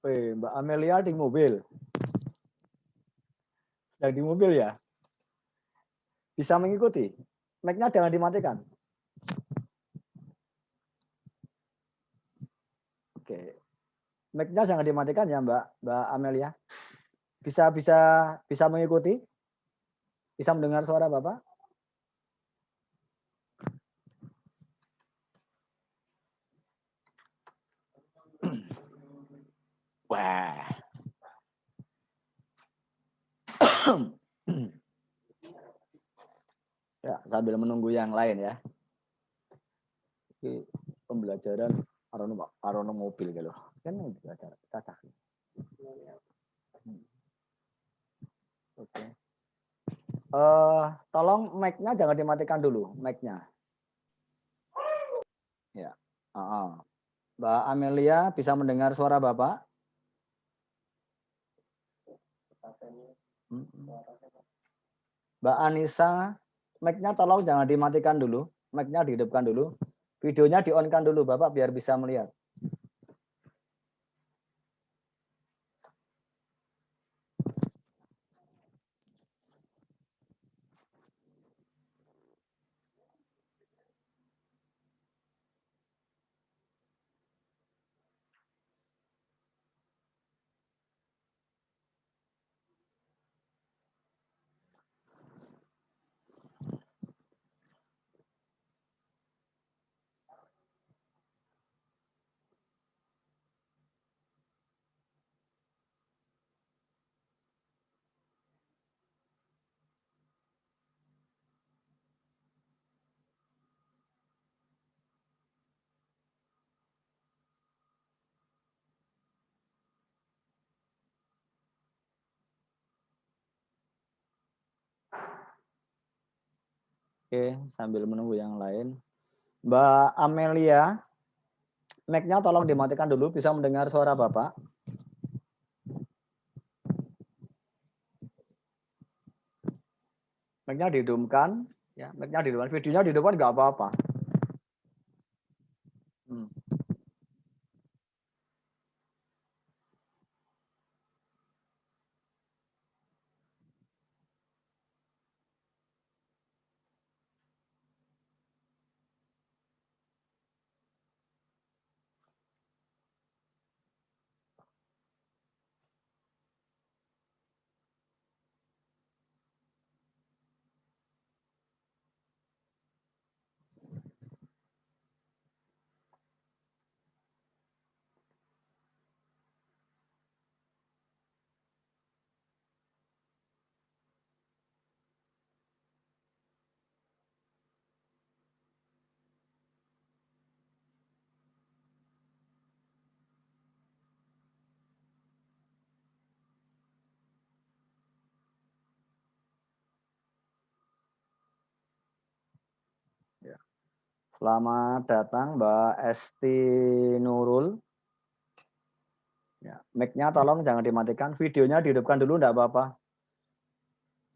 Mbak Amelia di mobil. Sedang di mobil ya? Bisa mengikuti? Mic-nya jangan dimatikan. Oke. Mic-nya jangan dimatikan ya, Mbak Amelia. Bisa mengikuti? Bisa mendengar suara Bapak? Wah. Ya, sambil menunggu yang lain ya. Ini pembelajaran arono mobil gitu. Kan belajar cacah. Oke. Tolong mic-nya jangan dimatikan dulu, mic-nya. Ya. Mbak Amelia bisa mendengar suara Bapak? Mbak Anissa, mic-nya tolong jangan dimatikan dulu, mic-nya dihidupkan dulu. Videonya di-on-kan dulu Bapak biar bisa melihat. Oke, sambil menunggu yang lain. Mbak Amelia, mic-nya tolong dimatikan dulu, bisa mendengar suara Bapak? Mic-nya dihidupkan, ya, mic-nya dihidupkan, videonya dihidupkan nggak apa-apa. Ya. Selamat datang Mbak Esti Nurul. Ya, mic-nya tolong jangan dimatikan, videonya dihidupkan dulu enggak apa-apa.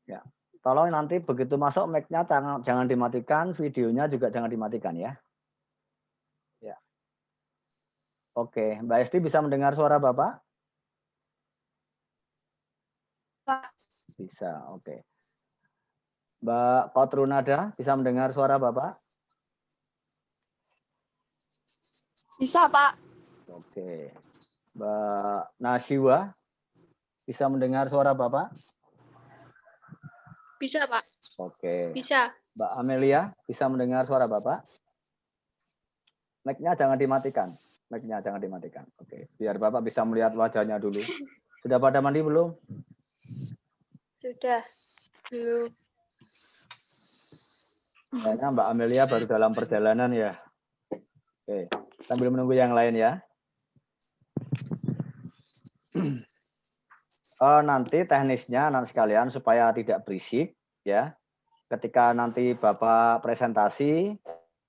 Ya. Tolong nanti begitu masuk mic-nya jangan dimatikan, videonya juga jangan dimatikan ya. Ya. Oke, Mbak Esti bisa mendengar suara Bapak? Pak. Bisa, oke. Mbak Kotrunada bisa mendengar suara Bapak? Bisa, Pak. Oke. Mbak Nasiwa bisa mendengar suara Bapak? Bisa, Pak. Oke. Bisa. Mbak Amelia bisa mendengar suara Bapak? Mic-nya jangan dimatikan. Mic-nya jangan dimatikan. Oke, biar Bapak bisa melihat wajahnya dulu. Sudah pada mandi belum? Sudah. Belum. Kayaknya Mbak Amelia baru dalam perjalanan ya. Oke, sambil menunggu yang lain ya. Nanti teknisnya nanti sekalian supaya tidak berisik ya. Ketika nanti Bapak presentasi,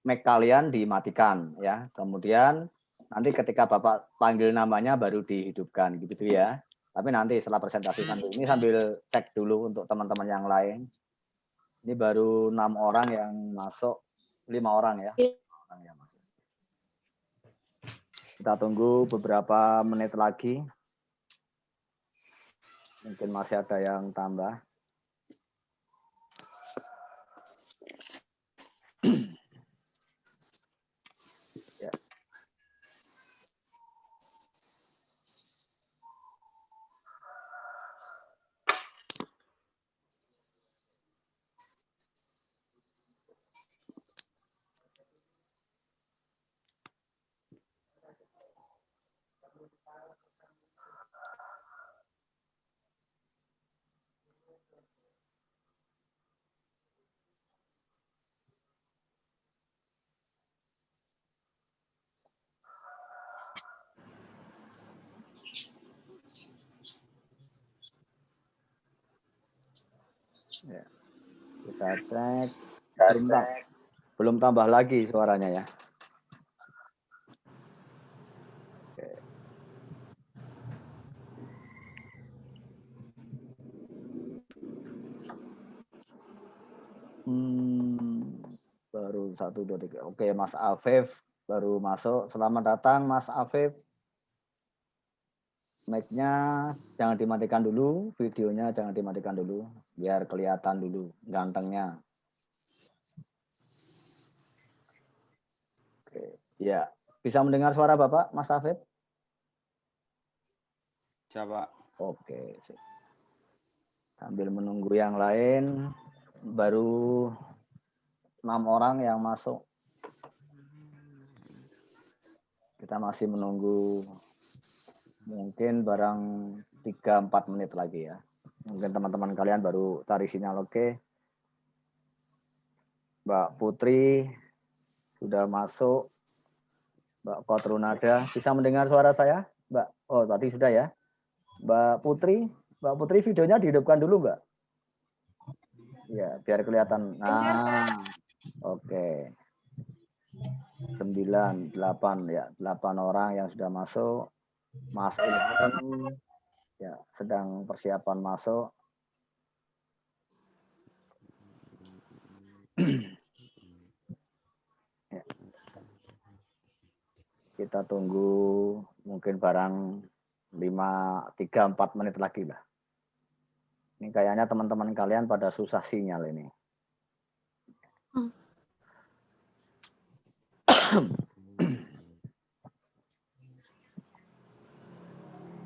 mic kalian dimatikan ya. Kemudian nanti ketika Bapak panggil namanya baru dihidupkan gitu ya. Tapi nanti setelah presentasi sambil cek dulu untuk teman-teman yang lain. Ini baru 6 orang yang masuk, 5 orang ya. Kita tunggu beberapa menit lagi. Mungkin masih ada yang tambah. Ya. Ya. Kita cek. Belum tambah lagi suaranya ya. Oke. Baru 1, 2, 3. Oke, Mas Afif baru masuk. Selamat datang Mas Afif. Mic-nya jangan dimatikan dulu, videonya jangan dimatikan dulu, biar kelihatan dulu gantengnya. Oke, ya. Bisa mendengar suara Bapak, Mas Afif? Siapa? Oke. Sambil menunggu yang lain, baru 6 orang yang masuk. Kita masih menunggu mungkin barang 3-4 menit lagi ya. Mungkin teman-teman kalian baru cari sinyal oke. Mbak Putri sudah masuk. Mbak Kotrunada, bisa mendengar suara saya? Mbak, oh tadi sudah ya. Mbak Putri videonya dihidupkan dulu Mbak. Ya, biar kelihatan. Nah, oke. 9, 8 ya, 8 orang yang sudah masuk. Mas Ilham ya sedang persiapan masuk. Ya. Kita tunggu mungkin barang 3-4 menit lagi lah. Ini kayaknya teman-teman kalian pada susah sinyal ini.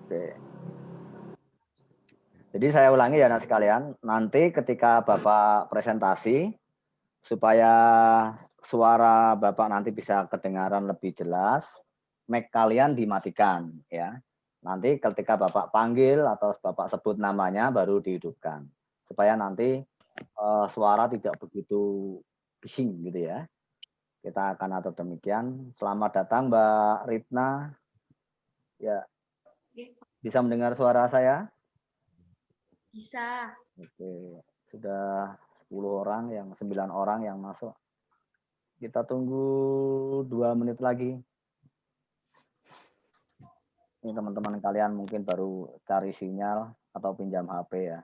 Oke. Jadi saya ulangi ya anak sekalian, nanti ketika Bapak presentasi, supaya suara Bapak nanti bisa kedengaran lebih jelas, mic kalian dimatikan ya. Nanti ketika Bapak panggil atau Bapak sebut namanya baru dihidupkan. Supaya nanti suara tidak begitu bising gitu ya. Kita akan atur demikian. Selamat datang Mbak Ritna. Ya. Bisa mendengar suara saya? Bisa. Oke, sudah 10 orang, 9 orang yang masuk. Kita tunggu 2 menit lagi. Ini teman-teman kalian mungkin baru cari sinyal atau pinjam HP ya.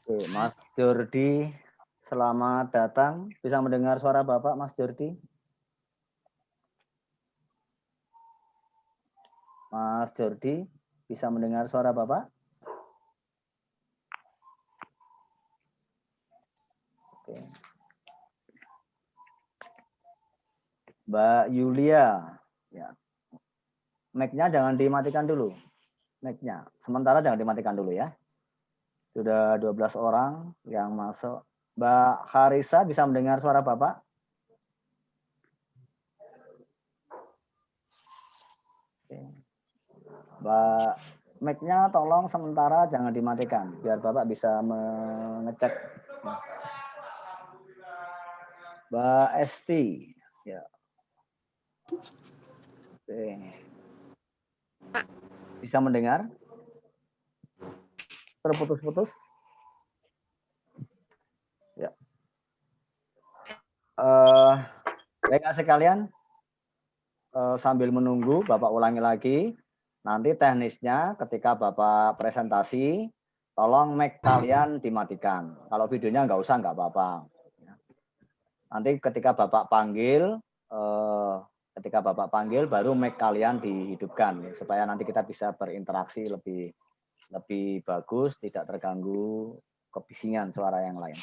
Oke, Mas Jordi, selamat datang. Bisa mendengar suara Bapak, Mas Jordi? Mas Jordi, bisa mendengar suara Bapak? Oke. Mbak Yulia, ya. Mic-nya jangan dimatikan dulu. Mic-nya. Sementara jangan dimatikan dulu ya. Sudah 12 orang yang masuk. Mbak Harisa bisa mendengar suara Bapak? Oke. Mbak, mic-nya tolong sementara jangan dimatikan biar Bapak bisa mengecek Mbak Esti. Ya. Oke. Bisa mendengar? Terputus-putus? Ya. Baik sekalian, sambil menunggu Bapak ulangi lagi. Nanti teknisnya ketika Bapak presentasi, tolong mic kalian dimatikan. Kalau videonya nggak usah, nggak apa-apa. Nanti ketika Bapak panggil, baru mic kalian dihidupkan supaya nanti kita bisa berinteraksi lebih bagus, tidak terganggu kebisingan suara yang lain.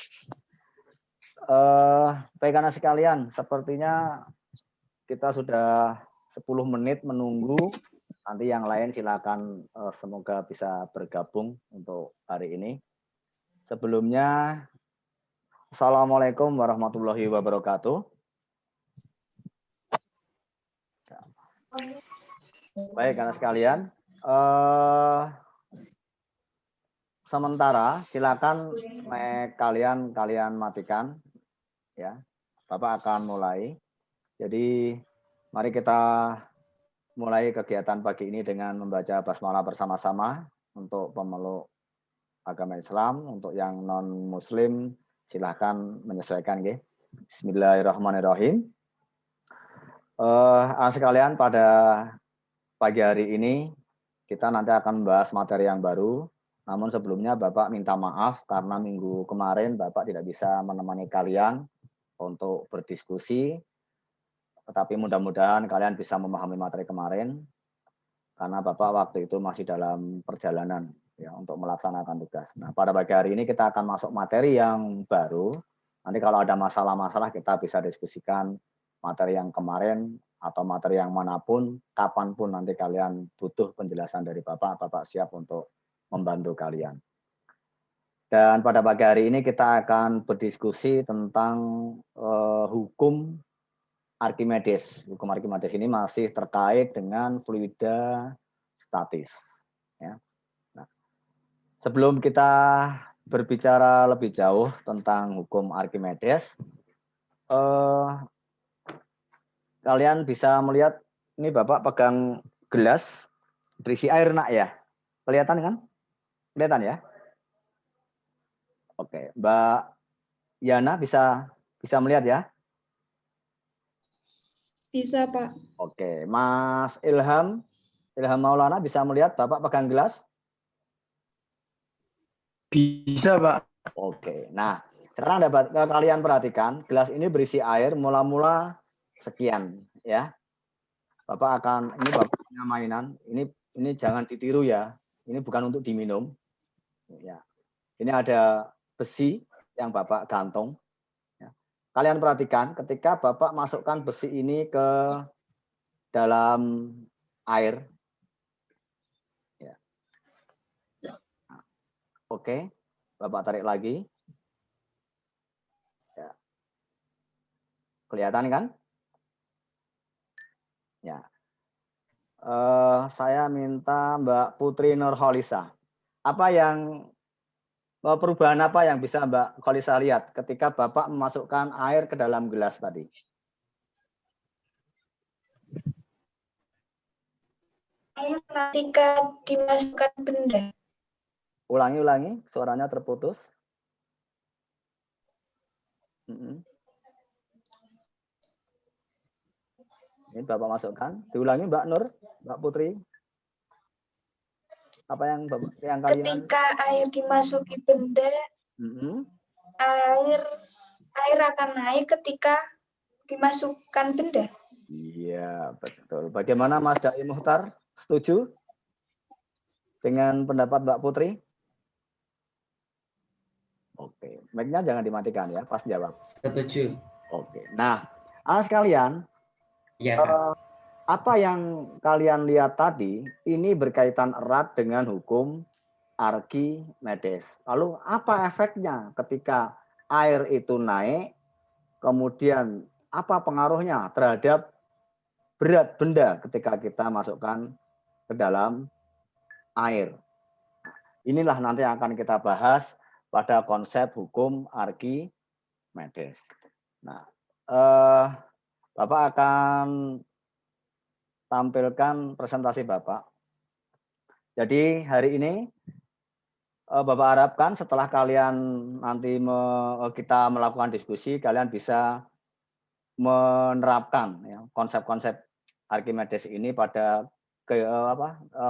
Baik anak sekalian, sepertinya kita sudah 10 menit menunggu. Nanti yang lain silakan, semoga bisa bergabung untuk hari ini. Sebelumnya, Assalamualaikum warahmatullahi wabarakatuh. Baik anak sekalian, sementara silakan mic kalian matikan, ya. Bapak akan mulai. Jadi mari kita mulai kegiatan pagi ini dengan membaca basmalah bersama-sama untuk pemeluk agama Islam. Untuk yang non-Muslim silahkan menyesuaikan. Okay? Bismillahirrahmanirrahim. Sekalian, pada pagi hari ini kita nanti akan membahas materi yang baru. Namun sebelumnya Bapak minta maaf karena minggu kemarin Bapak tidak bisa menemani kalian untuk berdiskusi. Tetapi mudah-mudahan kalian bisa memahami materi kemarin, karena Bapak waktu itu masih dalam perjalanan ya untuk melaksanakan tugas. Nah, pada pagi hari ini kita akan masuk materi yang baru. Nanti kalau ada masalah-masalah kita bisa diskusikan materi yang kemarin atau materi yang manapun, kapanpun nanti kalian butuh penjelasan dari Bapak, Bapak siap untuk membantu kalian. Dan pada pagi hari ini kita akan berdiskusi tentang hukum Archimedes. Hukum Archimedes ini masih terkait dengan fluida statis. Ya. Nah, sebelum kita berbicara lebih jauh tentang hukum Archimedes, kalian bisa melihat ini Bapak pegang gelas berisi air, nak ya. Kelihatan kan? Kelihatan ya? Oke, Mbak Yana bisa melihat ya? Bisa, Pak. Oke, Mas Ilham Maulana bisa melihat Bapak pegang gelas? Bisa, Pak. Oke, nah sekarang dapat kalian perhatikan, gelas ini berisi air mula-mula sekian ya. Bapak ini Bapak punya mainan, ini jangan ditiru ya. Ini bukan untuk diminum. Ya. Ini ada besi yang Bapak gantung. Ya. Kalian perhatikan ketika Bapak masukkan besi ini ke dalam air. Ya. Oke, Bapak tarik lagi. Ya. Kelihatan kan? Ya. Saya minta Mbak Putri Nurholisa. Perubahan apa yang bisa Mbak Kholisa lihat ketika Bapak memasukkan air ke dalam gelas tadi? Ketika dimasukkan benda. Ulangi, suaranya terputus. Ini Bapak masukkan. Diulangi Mbak Nur, Mbak Putri. Apa yang kalian? Ketika air dimasuki benda, air akan naik ketika dimasukkan benda. Iya, betul. Bagaimana Mas Dai Muhtar? Setuju dengan pendapat Mbak Putri? Oke, mic-nya jangan dimatikan ya, pas jawab. Setuju. Oke. Nah, sekalian, Ya, apa yang kalian lihat tadi ini berkaitan erat dengan hukum Archimedes. Lalu apa efeknya ketika air itu naik, kemudian apa pengaruhnya terhadap berat benda ketika kita masukkan ke dalam air? Inilah nanti yang akan kita bahas pada konsep hukum Archimedes. Nah, Bapak akan tampilkan presentasi Bapak. Jadi hari ini Bapak harapkan setelah kalian nanti kita melakukan diskusi, kalian bisa menerapkan ya, konsep-konsep Archimedes ini pada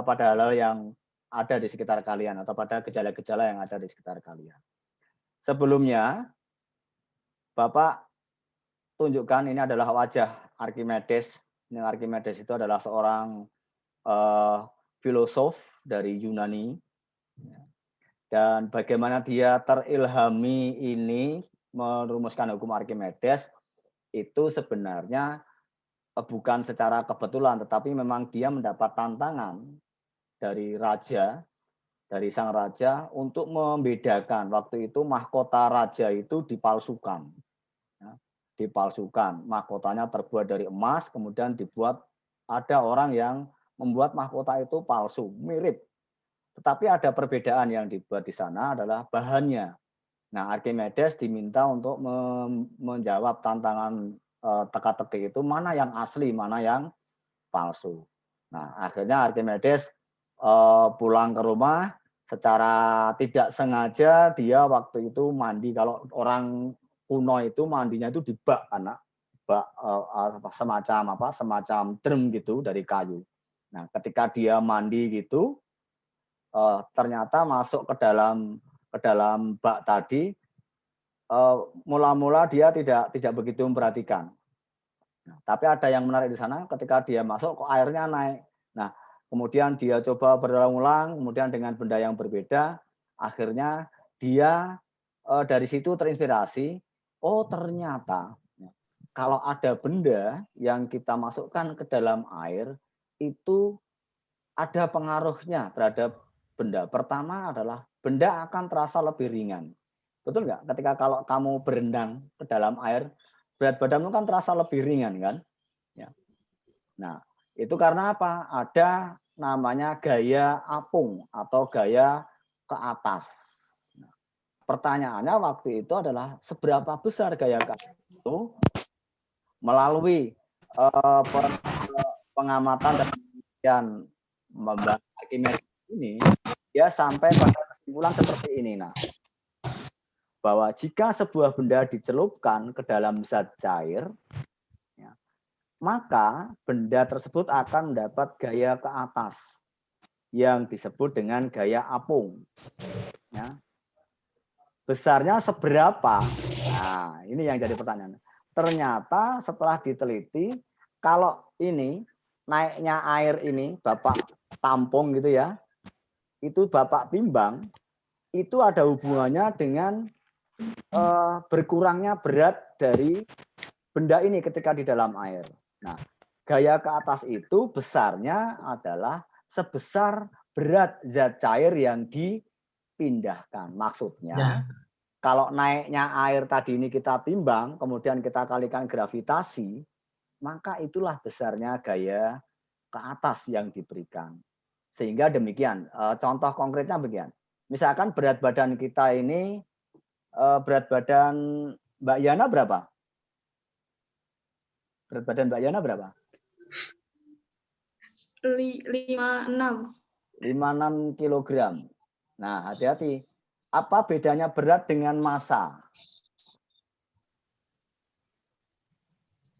pada hal-hal yang ada di sekitar kalian atau pada gejala-gejala yang ada di sekitar kalian. Sebelumnya, Bapak tunjukkan ini adalah wajah Archimedes. Ini Archimedes itu adalah seorang filosof dari Yunani. Dan bagaimana dia terilhami ini merumuskan hukum Archimedes itu sebenarnya bukan secara kebetulan, tetapi memang dia mendapat tantangan dari sang raja untuk membedakan. Waktu itu mahkota raja itu dipalsukan. Ya, dipalsukan. Mahkotanya terbuat dari emas, kemudian ada orang yang membuat mahkota itu palsu, mirip. Tetapi ada perbedaan yang dibuat di sana adalah bahannya. Nah, Archimedes diminta untuk menjawab tantangan teka-teki itu mana yang asli, mana yang palsu. Nah, akhirnya Archimedes pulang ke rumah secara tidak sengaja dia waktu itu mandi. Kalau orang kuno itu mandinya itu di bak, semacam drum gitu dari kayu. Nah, ketika dia mandi gitu, ternyata masuk ke dalam bak tadi, mula-mula dia tidak begitu memperhatikan. Nah, tapi ada yang menarik di sana, ketika dia masuk kok airnya naik. Nah, kemudian dia coba berulang-ulang, kemudian dengan benda yang berbeda, akhirnya dia dari situ terinspirasi, oh ternyata kalau ada benda yang kita masukkan ke dalam air, itu ada pengaruhnya terhadap benda. Pertama adalah benda akan terasa lebih ringan. Betul nggak? Ketika kalau kamu berenang ke dalam air, berat badanmu kan terasa lebih ringan kan? Ya. Nah, itu karena apa? Ada namanya gaya apung atau gaya ke atas. Nah, pertanyaannya waktu itu adalah seberapa besar gaya ke atas itu melalui pengamatan dan membahas Archimedes ini, dia sampai pada kesimpulan seperti ini. Nah, bahwa jika sebuah benda dicelupkan ke dalam zat cair, ya, maka benda tersebut akan mendapat gaya ke atas yang disebut dengan gaya apung. Ya. Besarnya seberapa? Nah, ini yang jadi pertanyaan. Ternyata setelah diteliti, kalau ini naiknya air ini, Bapak tampung gitu ya, itu Bapak timbang, itu ada hubungannya dengan berkurangnya berat dari benda ini ketika di dalam air. Nah, gaya ke atas itu besarnya adalah sebesar berat zat cair yang dipindahkan. Maksudnya, kalau naiknya air tadi ini kita timbang, kemudian kita kalikan gravitasi, maka itulah besarnya gaya ke atas yang diberikan. Sehingga demikian, contoh konkretnya begini. Misalkan berat badan kita ini, berat badan Mbak Yana berapa? Berat badan Mbak Yana berapa? 56. 56 kilogram. Nah, hati-hati. Apa bedanya berat dengan massa?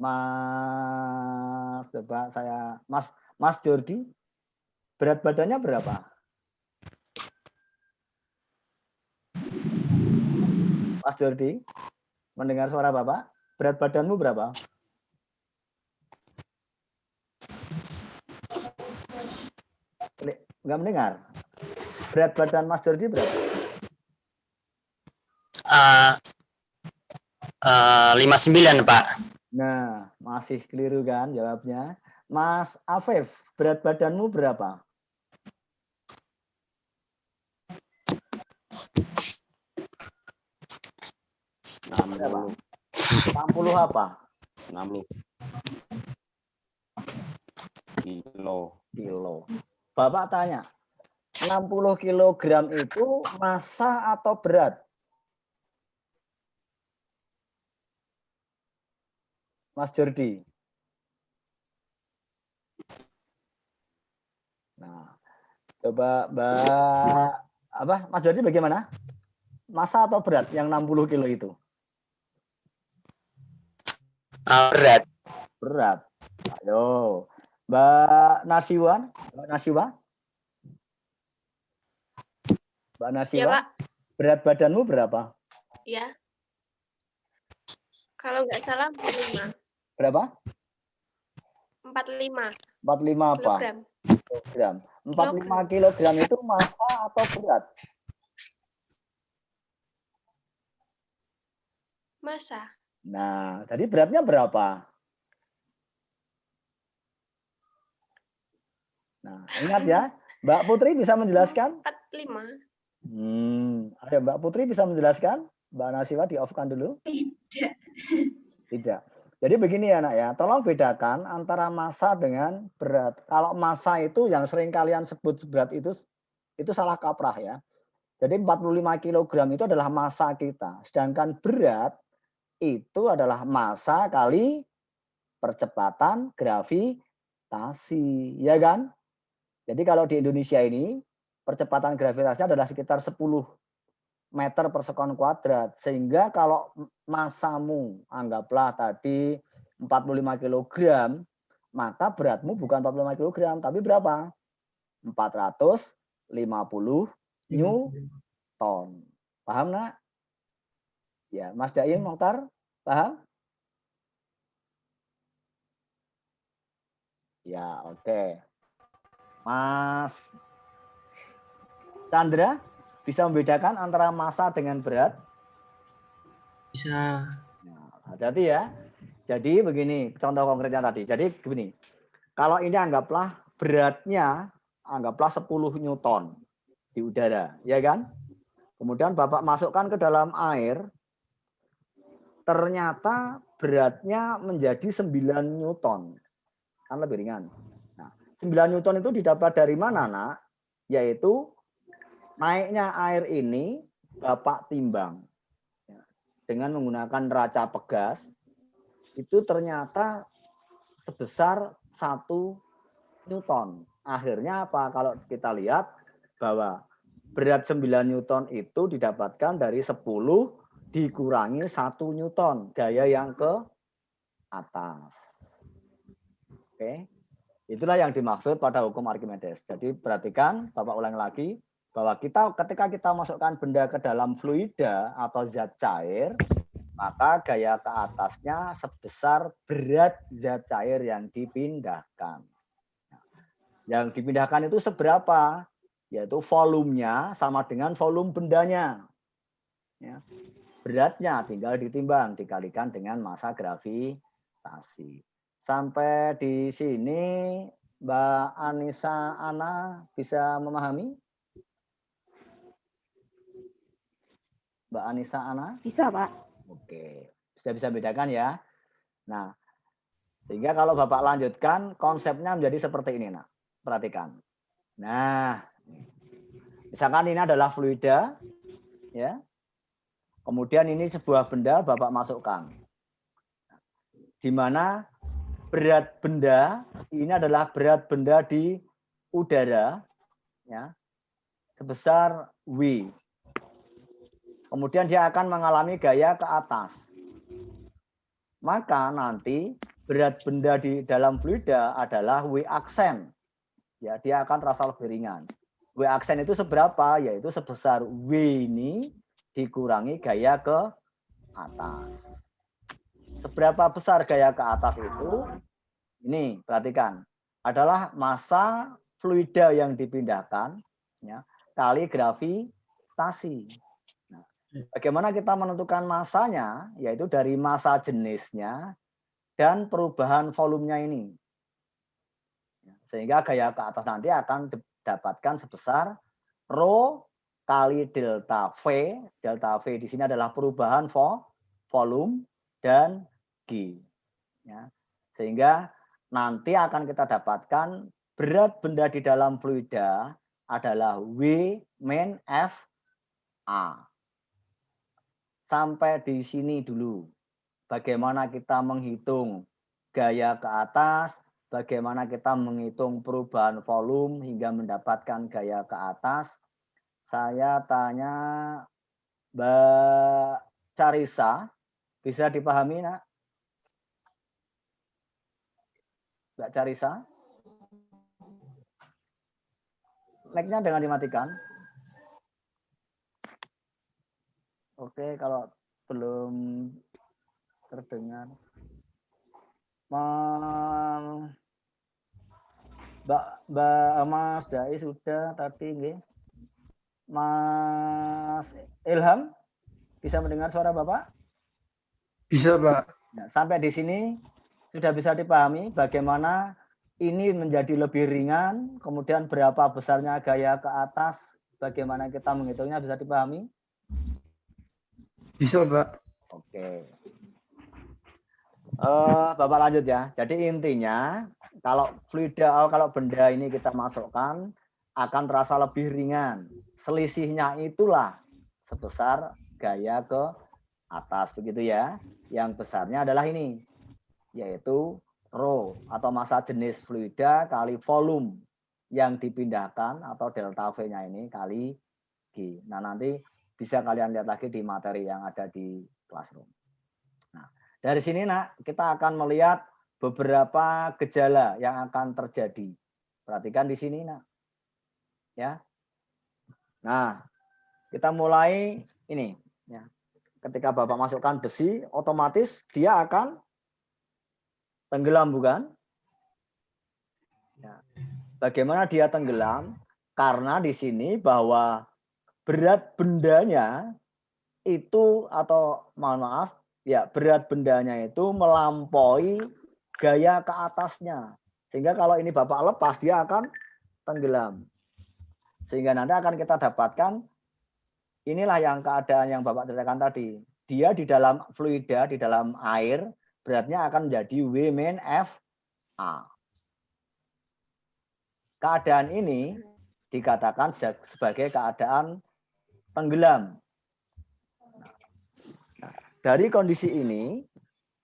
Mas, coba saya, Mas Jordi, berat badannya berapa? Mas Jordi, mendengar suara Bapak? Berat badanmu berapa? Enggak mendengar. Berat badan Mas Jordi berapa? 59, Pak. Nah, masih keliru kan jawabnya. Mas Afif, berat badanmu berapa? Berapa? 60 apa? 60 kilo. Bapak tanya, 60 kilogram itu massa atau berat? Mas Jordi. Nah, coba Mas Jordi bagaimana? Massa atau berat yang 60 kilo itu? Berat. Berat. Ayo. Mbak Nasiwa. Mbak Nasiwa. Mbak Ya, Nasiwa. Pak. Berat badanmu berapa? Ya. Kalau nggak salah 45. Berapa? 45 45 apa? kilogram. Kilogram. 45 kilogram itu massa atau berat? Masa? Nah, tadi beratnya berapa? Nah, ingat ya, Mbak Putri bisa menjelaskan? 45. Ada Mbak Putri bisa menjelaskan? Mbak Nasiwa di-off-kan dulu. Tidak. Tidak. Jadi begini ya nak ya, tolong bedakan antara massa dengan berat. Kalau massa itu yang sering kalian sebut berat itu salah kaprah ya. Jadi 45 kg itu adalah massa kita. Sedangkan berat itu adalah massa kali percepatan gravitasi. Ya kan? Jadi kalau di Indonesia ini percepatan gravitasinya adalah sekitar 10 meter per sekon kuadrat. Sehingga kalau massamu anggaplah tadi 45 kg, maka beratmu bukan 45 kg, tapi berapa? 450 Newton. Paham nak? Ya, Mas Daim, Mokhtar, paham? Ya, oke. Mas Chandra bisa membedakan antara massa dengan berat? Bisa. Nah, hati-hati ya. Jadi begini, contoh konkretnya tadi. Jadi begini, kalau ini anggaplah beratnya, anggaplah 10 Newton di udara, ya kan? Kemudian Bapak masukkan ke dalam air, ternyata beratnya menjadi 9 Newton. Kan lebih ringan. Nah, 9 Newton itu didapat dari mana, nak? Yaitu naiknya air ini Bapak timbang. Dengan menggunakan neraca pegas, itu ternyata sebesar 1 Newton. Akhirnya apa? Kalau kita lihat bahwa berat 9 Newton itu didapatkan dari 10 dikurangi 1 Newton. Gaya yang ke atas. Oke. Itulah yang dimaksud pada hukum Archimedes. Jadi perhatikan, Bapak ulang lagi, bahwa ketika kita masukkan benda ke dalam fluida atau zat cair, maka gaya ke atasnya sebesar berat zat cair yang dipindahkan. Yang dipindahkan itu seberapa? Yaitu volumenya sama dengan volume bendanya. Ya. Beratnya tinggal ditimbang, dikalikan dengan massa gravitasi. Sampai di sini Mbak Anissa Ana bisa memahami? Mbak Anissa Ana? Bisa, Pak. Oke, bisa bedakan ya. Nah, sehingga kalau Bapak lanjutkan, konsepnya menjadi seperti ini, nah. Perhatikan. Nah, misalkan ini adalah fluida, ya. Kemudian ini sebuah benda Bapak masukkan. Di mana berat benda ini adalah berat benda di udara, ya, sebesar W. Kemudian dia akan mengalami gaya ke atas. Maka nanti berat benda di dalam fluida adalah W aksen. Ya, dia akan terasa lebih ringan. W aksen itu seberapa? Yaitu sebesar W ini dikurangi gaya ke atas. Seberapa besar gaya ke atas itu? Ini, perhatikan. Adalah massa fluida yang dipindahkan, ya, kali gravitasi. Nah, bagaimana kita menentukan massanya? Yaitu dari massa jenisnya dan perubahan volumenya ini. Sehingga gaya ke atas nanti akan didapatkan sebesar rho kali delta V. Delta V di sini adalah perubahan volume dan G. Ya. Sehingga nanti akan kita dapatkan berat benda di dalam fluida adalah W min F A. Sampai di sini dulu. Bagaimana kita menghitung gaya ke atas, bagaimana kita menghitung perubahan volume hingga mendapatkan gaya ke atas. Saya tanya Mbak Carisa, bisa dipahami, Nak? Mbak Carisa? Mic-nya dengan dimatikan. Oke, kalau belum terdengar. Mbak Mas Dai sudah tadi, nggih. Mas Ilham, bisa mendengar suara Bapak? Bisa, Pak. Nah, sampai di sini sudah bisa dipahami bagaimana ini menjadi lebih ringan, kemudian berapa besarnya gaya ke atas, bagaimana kita menghitungnya, bisa dipahami? Bisa, Pak. Oke. Bapak lanjut ya. Jadi intinya kalau benda ini kita masukkan akan terasa lebih ringan. Selisihnya itulah sebesar gaya ke atas, begitu ya. Yang besarnya adalah ini, yaitu rho atau massa jenis fluida kali volume yang dipindahkan atau delta V-nya ini kali G. Nah, nanti bisa kalian lihat lagi di materi yang ada di classroom. Nah, dari sini Nak, kita akan melihat beberapa gejala yang akan terjadi. Perhatikan di sini Nak. Ya. Nah, kita mulai ini ya. Ketika Bapak masukkan besi, otomatis dia akan tenggelam, bukan? Ya. Bagaimana dia tenggelam? Karena di sini bahwa berat bendanya itu, atau mohon maaf, ya berat bendanya itu melampaui gaya ke atasnya. Sehingga kalau ini Bapak lepas, dia akan tenggelam. Sehingga nanti akan kita dapatkan, inilah yang keadaan yang Bapak ceritakan tadi. Dia di dalam fluida, di dalam air, beratnya akan menjadi W min F A. Keadaan ini dikatakan sebagai keadaan tenggelam. Dari kondisi ini,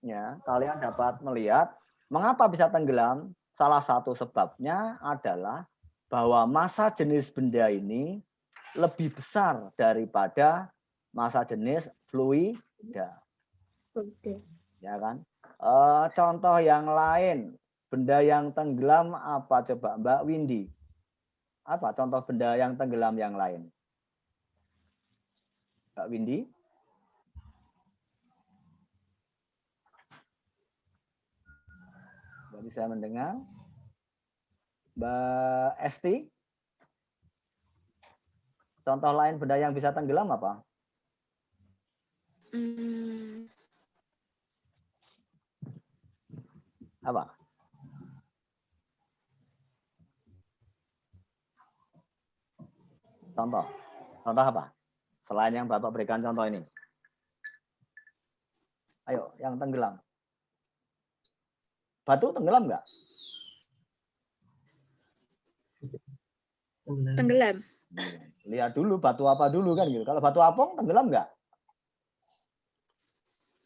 ya, kalian dapat melihat mengapa bisa tenggelam. Salah satu sebabnya adalah bahwa massa jenis benda ini lebih besar daripada massa jenis fluida. Ya kan? Contoh yang lain, benda yang tenggelam apa coba Mbak Windy? Apa contoh benda yang tenggelam yang lain? Mbak Windy? Mbak bisa mendengar? Mbak Esti? Contoh lain benda yang bisa tenggelam apa? Apa? Contoh. Contoh apa? Selain yang Bapak berikan contoh ini. Ayo, yang tenggelam. Batu tenggelam nggak? Tenggelam. Lihat dulu batu apa dulu kan gitu. Kalau batu apung tenggelam nggak?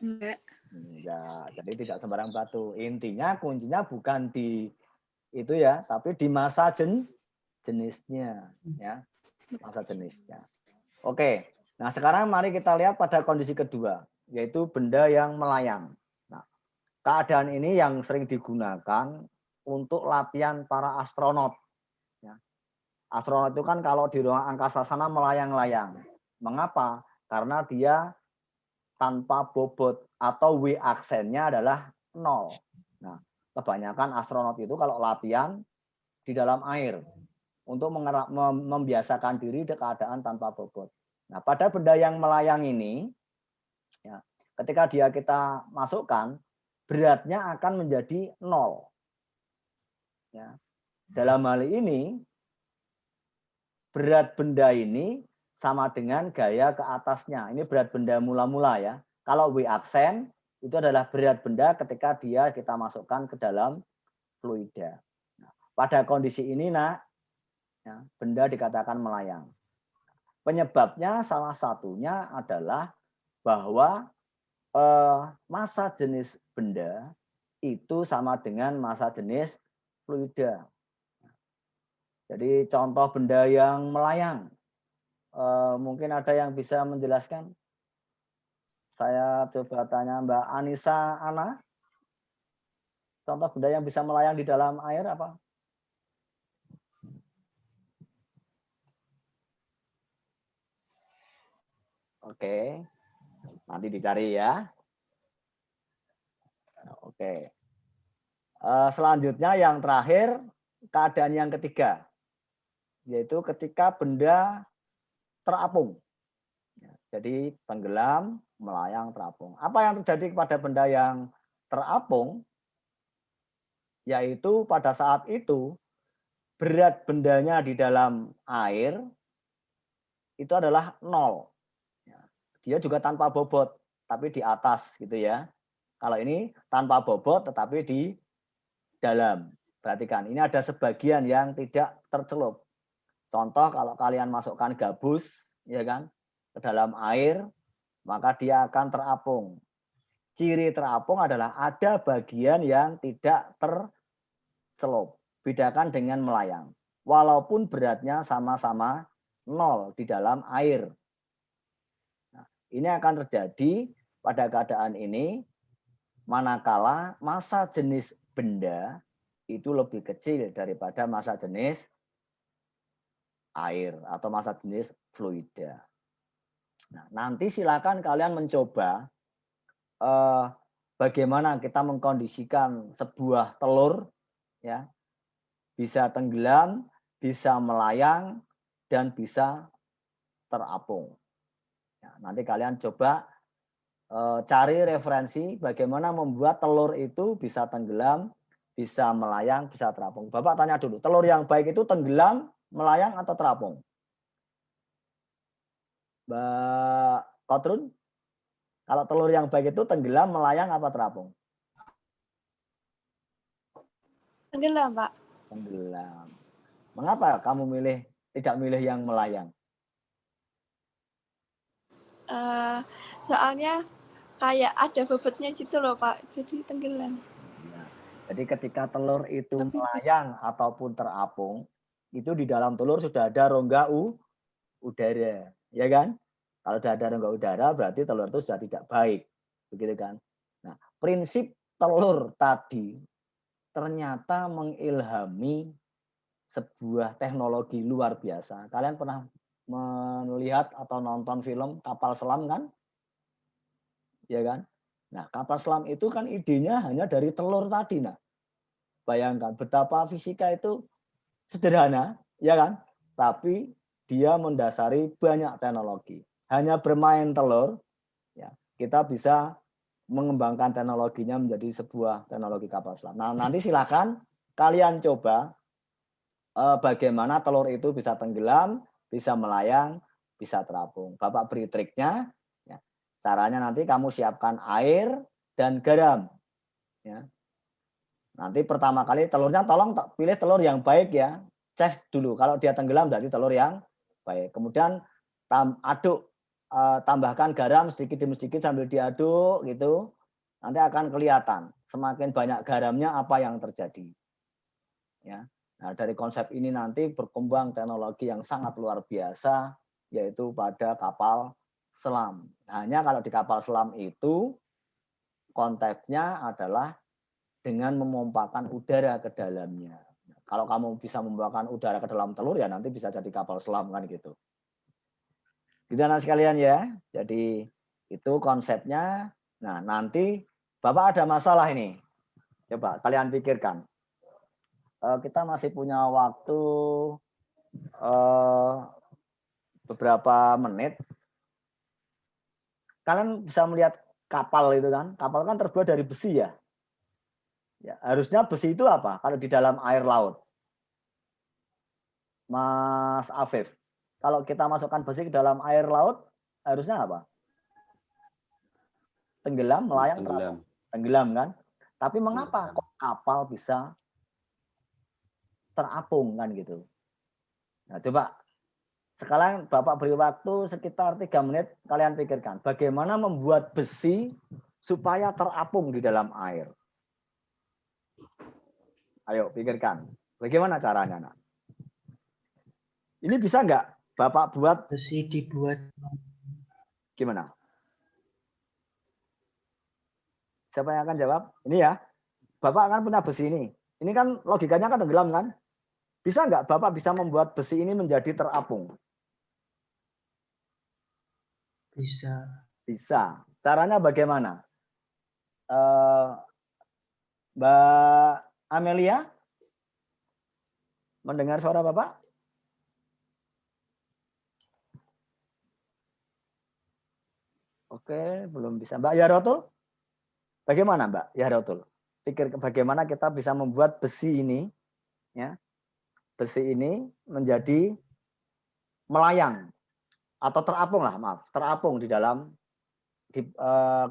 Enggak. Enggak. Jadi tidak sembarang batu. Intinya kuncinya bukan di itu ya, tapi di massa jenisnya ya. Massa jenisnya. Oke. Nah, sekarang mari kita lihat pada kondisi kedua, yaitu benda yang melayang. Nah, keadaan ini yang sering digunakan untuk latihan para astronot. Ya. Astronot itu kan kalau di ruang angkasa sana melayang-layang. Mengapa? Karena dia tanpa bobot atau W aksennya adalah 0. Nah, kebanyakan astronot itu kalau latihan di dalam air untuk membiasakan diri di keadaan tanpa bobot. Nah, pada benda yang melayang ini, ya, ketika kita masukkan, beratnya akan menjadi 0. Ya. Dalam hal ini, berat benda ini sama dengan gaya ke atasnya. Ini berat benda mula-mula ya. Kalau W aksen itu adalah berat benda ketika kita masukkan ke dalam fluida. Nah, pada kondisi ini Nak, ya, benda dikatakan melayang. Penyebabnya salah satunya adalah bahwa massa jenis benda itu sama dengan massa jenis fluida. Jadi contoh benda yang melayang. Mungkin ada yang bisa menjelaskan? Saya coba tanya Mbak Anissa Ana. Contoh benda yang bisa melayang di dalam air apa? Oke, nanti dicari ya. Oke. Selanjutnya yang terakhir, keadaan yang ketiga, yaitu ketika benda terapung. Jadi tenggelam, melayang, terapung. Apa yang terjadi kepada benda yang terapung? Yaitu pada saat itu berat bendanya di dalam air itu adalah 0. Dia juga tanpa bobot, tapi di atas gitu ya. Kalau ini tanpa bobot tetapi di dalam. Perhatikan, ini ada sebagian yang tidak tercelup. Contoh kalau kalian masukkan gabus ya kan ke dalam air, maka dia akan terapung. Ciri terapung adalah ada bagian yang tidak tercelup. Bedakan dengan melayang. Walaupun beratnya sama-sama 0 di dalam air. Nah, ini akan terjadi pada keadaan ini manakala massa jenis benda itu lebih kecil daripada massa jenis air atau massa jenis fluida. Nah, nanti silakan kalian mencoba bagaimana kita mengkondisikan sebuah telur ya, bisa tenggelam, bisa melayang, dan bisa terapung. Ya, nanti kalian coba cari referensi bagaimana membuat telur itu bisa tenggelam, bisa melayang, bisa terapung. Bapak tanya dulu, telur yang baik itu tenggelam, melayang, atau terapung? Mbak Kotrun, kalau telur yang baik itu tenggelam, melayang, apa terapung? Tenggelam, Pak. Tenggelam. Mengapa kamu tidak milih yang melayang? Soalnya kayak ada bobotnya gitu loh, Pak. Jadi tenggelam. Ya. Jadi ketika telur itu Lebih melayang ataupun terapung, itu di dalam telur sudah ada rongga udara, ya kan? Kalau sudah ada rongga udara, berarti telur itu sudah tidak baik, begitu kan? Nah, prinsip telur tadi ternyata mengilhami sebuah teknologi luar biasa. Kalian pernah melihat atau nonton film kapal selam kan? Ya kan? Nah, kapal selam itu kan idenya hanya dari telur tadi. Nah, bayangkan betapa fisika itu sederhana, ya kan? Tapi dia mendasari banyak teknologi. Hanya bermain telur, ya, kita bisa mengembangkan teknologinya menjadi sebuah teknologi kapal selam. Nah, nanti silakan kalian coba bagaimana telur itu bisa tenggelam, bisa melayang, bisa terapung. Bapak beri triknya. Ya. Caranya nanti kamu siapkan air dan garam. Ya. Nanti pertama kali telurnya tolong pilih telur yang baik ya. Cek dulu kalau dia tenggelam berarti telur yang baik. Kemudian aduk, tambahkan garam sedikit demi sedikit sambil diaduk gitu. Nanti akan kelihatan semakin banyak garamnya apa yang terjadi. Ya. Nah, dari konsep ini nanti berkembang teknologi yang sangat luar biasa yaitu pada kapal selam. Hanya kalau di kapal selam itu konteksnya adalah dengan memompakan udara ke dalamnya. Kalau kamu bisa membawakan udara ke dalam telur ya nanti bisa jadi kapal selam kan gitu. Gitu anak sekalian ya. Jadi itu konsepnya. Nah, nanti Bapak ada masalah ini. Coba kalian pikirkan. Kita masih punya waktu beberapa menit. Kalian bisa melihat kapal itu kan. Kapal kan terbuat dari besi ya. Ya, harusnya besi itu apa? Kalau di dalam air laut. Mas Afif, kalau kita masukkan besi ke dalam air laut, harusnya apa? Tenggelam, melayang, terapung. Tenggelam kan? Tapi mengapa kok kapal bisa terapung kan gitu? Nah, coba sekarang Bapak beri waktu sekitar 3 menit, kalian pikirkan bagaimana membuat besi supaya terapung di dalam air. Ayo pikirkan. Bagaimana caranya, Nak? Ini bisa nggak Bapak buat? Besi dibuat. Gimana? Siapa yang akan jawab? Ini ya. Bapak kan punya besi ini. Ini kan logikanya kan tenggelam kan? Bisa nggak Bapak bisa membuat besi ini menjadi terapung? Bisa. Bisa. Caranya bagaimana? Mbak Amelia? Mendengar suara Bapak? Oke, belum bisa. Mbak Yarotul? Bagaimana Mbak Yarotul? Pikir bagaimana kita bisa membuat besi ini, ya, besi ini menjadi melayang atau terapung lah, maaf, terapung di dalam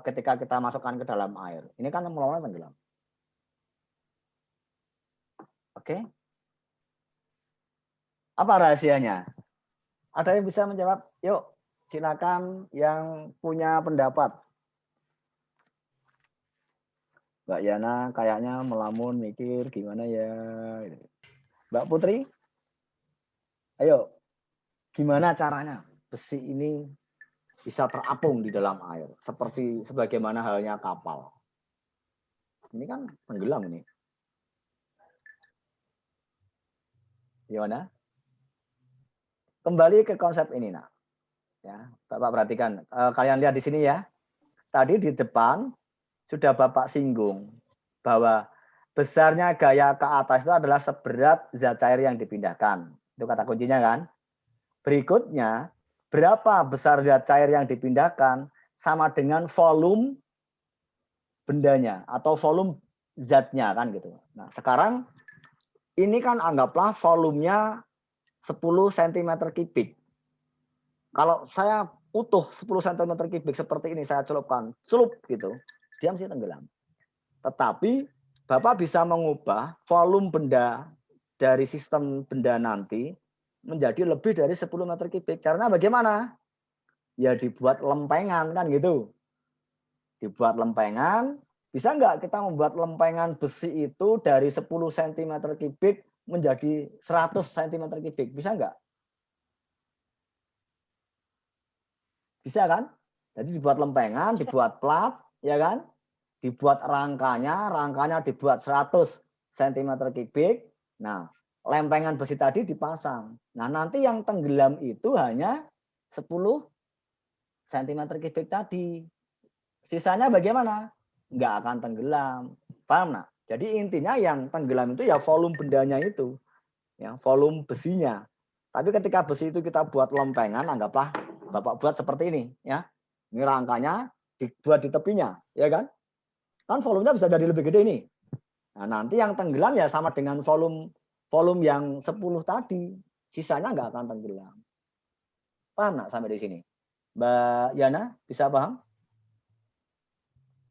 ketika kita masukkan ke dalam air. Ini kan melayang tenggelam. Oke. Apa rahasianya? Ada yang bisa menjawab? Yuk, silakan yang punya pendapat. Mbak Yana kayaknya melamun mikir gimana ya. Mbak Putri, ayo, gimana caranya besi ini bisa terapung di dalam air seperti sebagaimana halnya kapal. Ini kan tenggelam ini. Gimana? Kembali ke konsep ini, Nak. Ya, Bapak perhatikan. Kalian lihat di sini ya. Tadi di depan sudah Bapak singgung bahwa besarnya gaya ke atas itu adalah seberat zat cair yang dipindahkan. Itu kata kuncinya kan. Berikutnya, berapa besar zat cair yang dipindahkan sama dengan volume bendanya atau volume zatnya kan gitu. Nah, sekarang ini kan anggaplah volumenya 10 cm kubik. Kalau saya utuh 10 cm kubik seperti ini saya celupkan, celup gitu, dia mesti tenggelam. Tetapi Bapak bisa mengubah volume benda dari sistem benda nanti menjadi lebih dari 10 meter kubik. Caranya bagaimana? Ya dibuat lempengan kan gitu. Dibuat lempengan, bisa nggak kita membuat lempengan besi itu dari 10 cm kubik menjadi 100 cm kubik? Bisa nggak? Bisa kan? Jadi dibuat lempengan, dibuat plat, ya kan? Dibuat rangkanya dibuat 100 cm kubik. Nah, lempengan besi tadi dipasang. Nah, nanti yang tenggelam itu hanya 10 cm kubik tadi. Sisanya bagaimana? Nggak akan tenggelam. Paham nggak? Jadi intinya yang tenggelam itu ya volume bendanya itu. Ya, volume besinya. Tapi ketika besi itu kita buat lempengan, anggaplah Bapak buat seperti ini. Ya. Ini rangkanya dibuat di tepinya. Ya kan? Kan volumenya bisa jadi lebih gede ini. Nah, nanti yang tenggelam ya sama dengan volume yang 10 tadi. Sisanya nggak akan tenggelam. Paham nggak sampai di sini? Mbak Yana, bisa paham?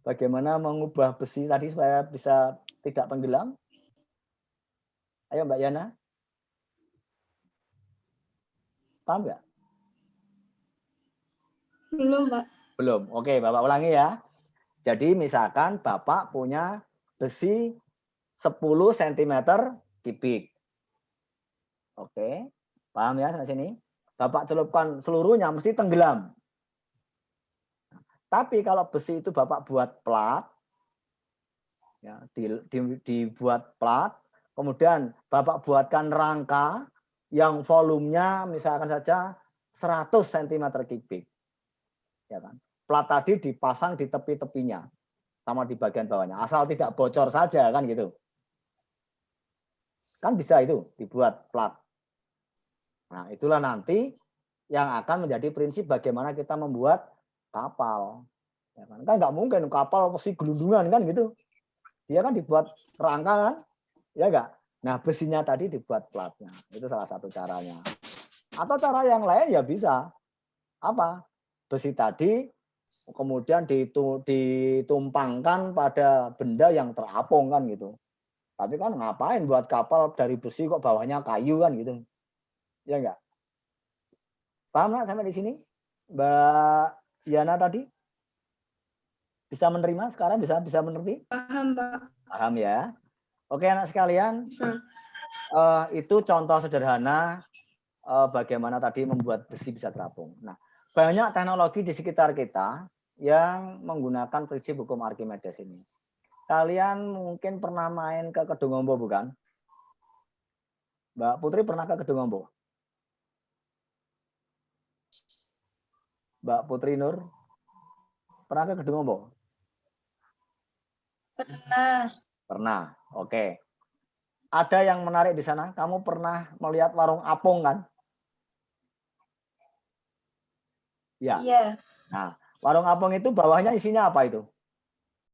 Bagaimana mengubah besi tadi supaya bisa tidak tenggelam? Ayo Mbak Yana. Paham nggak? Belum, Pak. Belum. Oke, Bapak ulangi ya. Jadi misalkan Bapak punya besi 10 cm kubik. Oke, paham ya sampai sini? Bapak celupkan seluruhnya mesti tenggelam. Tapi kalau besi itu Bapak buat plat, ya, dibuat plat, kemudian Bapak buatkan rangka yang volumenya misalkan saja 100 cm kubik. Ya kan? Plat tadi dipasang di tepi-tepinya sama di bagian bawahnya. Asal tidak bocor saja kan gitu. Kan bisa itu dibuat plat. Nah, itulah nanti yang akan menjadi prinsip bagaimana kita membuat kapal. Ya kan nggak mungkin kapal pasti gelundungan kan gitu. Dia kan dibuat rangka kan, ya enggak? Nah, besinya tadi dibuat platnya. Itu salah satu caranya. Atau cara yang lain ya bisa. Apa? Besi tadi kemudian ditumpangkan pada benda yang terapung kan gitu. Tapi kan ngapain buat kapal dari besi kok bawahnya kayu kan gitu. Ya enggak? Paham nggak sampai di sini? Mbak Yana tadi? Bisa menerima sekarang? Bisa mengerti? Paham, Pak. Paham ya? Oke anak sekalian, Bisa. itu contoh sederhana bagaimana tadi membuat besi bisa terapung. Nah, banyak teknologi di sekitar kita yang menggunakan prinsip hukum Archimedes ini. Kalian mungkin pernah main ke Kedungombo bukan? Mbak Putri pernah ke Kedungombo? Mbak Putri Nur pernah ke Kedungombo? Pernah. Pernah. Oke. Ada yang menarik di sana. Kamu pernah melihat warung apung kan? Ya. Iya. Nah, warung apung itu bawahnya isinya apa itu?